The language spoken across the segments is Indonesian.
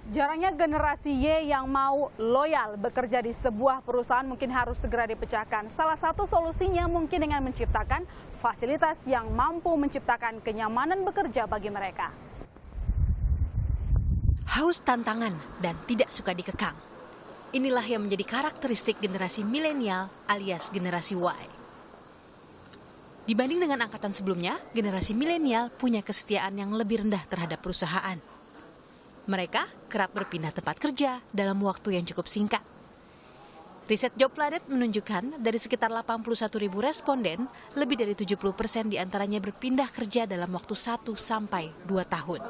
Jarangnya generasi Y yang mau loyal bekerja di sebuah perusahaan mungkin harus segera dipecahkan. Salah satu solusinya mungkin dengan menciptakan fasilitas yang mampu menciptakan kenyamanan bekerja bagi mereka. Haus tantangan dan tidak suka dikekang. Inilah yang menjadi karakteristik generasi milenial alias generasi Y. Dibanding dengan angkatan sebelumnya, generasi milenial punya kesetiaan yang lebih rendah terhadap perusahaan. Mereka kerap berpindah tempat kerja dalam waktu yang cukup singkat. Riset Jobplanet menunjukkan dari sekitar 81.000 responden, lebih dari 70% diantaranya berpindah kerja dalam waktu 1 sampai 2 tahun.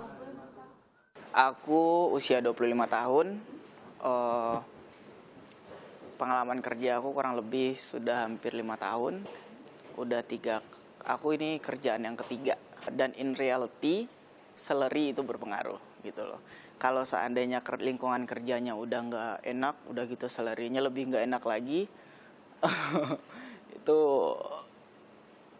Aku usia 25 tahun, pengalaman kerja aku kurang lebih sudah hampir 5 tahun. Aku ini kerjaan yang ketiga. Dan in reality, salary itu berpengaruh gitu loh. Kalau seandainya lingkungan kerjanya udah nggak enak, udah gitu salary-nya lebih nggak enak lagi, itu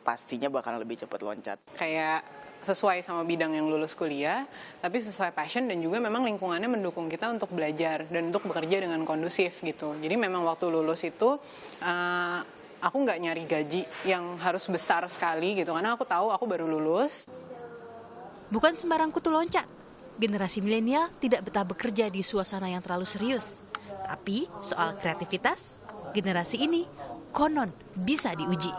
pastinya bakal lebih cepat loncat. Kayak sesuai sama bidang yang lulus kuliah, tapi sesuai passion dan juga memang lingkungannya mendukung kita untuk belajar dan untuk bekerja dengan kondusif gitu. Jadi memang waktu lulus itu aku nggak nyari gaji yang harus besar sekali gitu, karena aku tahu aku baru lulus. Bukan sembarang kutu loncat. Generasi milenial tidak betah bekerja di suasana yang terlalu serius. Tapi soal kreativitas, generasi ini konon bisa diuji.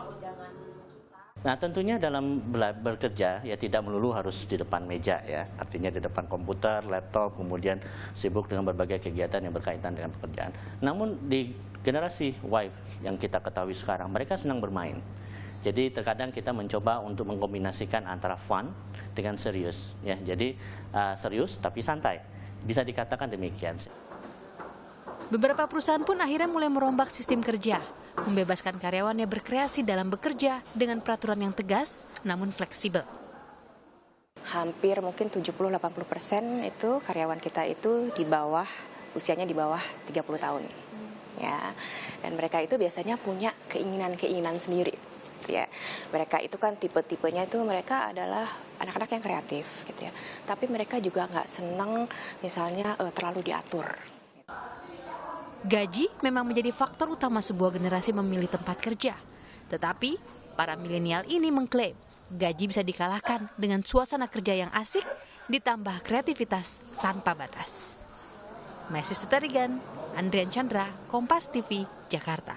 Nah, tentunya dalam bekerja ya tidak melulu harus di depan meja ya. Artinya di depan komputer, laptop, kemudian sibuk dengan berbagai kegiatan yang berkaitan dengan pekerjaan. Namun di generasi Y yang kita ketahui sekarang, mereka senang bermain. Jadi terkadang kita mencoba untuk mengkombinasikan antara fun dengan serius ya. Jadi serius tapi santai. Bisa dikatakan demikian. Beberapa perusahaan pun akhirnya mulai merombak sistem kerja, membebaskan karyawannya berkreasi dalam bekerja dengan peraturan yang tegas namun fleksibel. Hampir mungkin 70-80% itu karyawan kita itu usianya di bawah 30 tahun. Ya. Dan mereka itu biasanya punya keinginan-keinginan sendiri. Ya, mereka itu kan tipe-tipenya itu mereka adalah anak-anak yang kreatif gitu ya. Tapi mereka juga nggak senang misalnya terlalu diatur. Gaji memang menjadi faktor utama sebuah generasi memilih tempat kerja. Tetapi para milenial ini mengklaim gaji bisa dikalahkan dengan suasana kerja yang asik ditambah kreativitas tanpa batas. Messi Setarigan, Andrian Chandra, Kompas TV, Jakarta.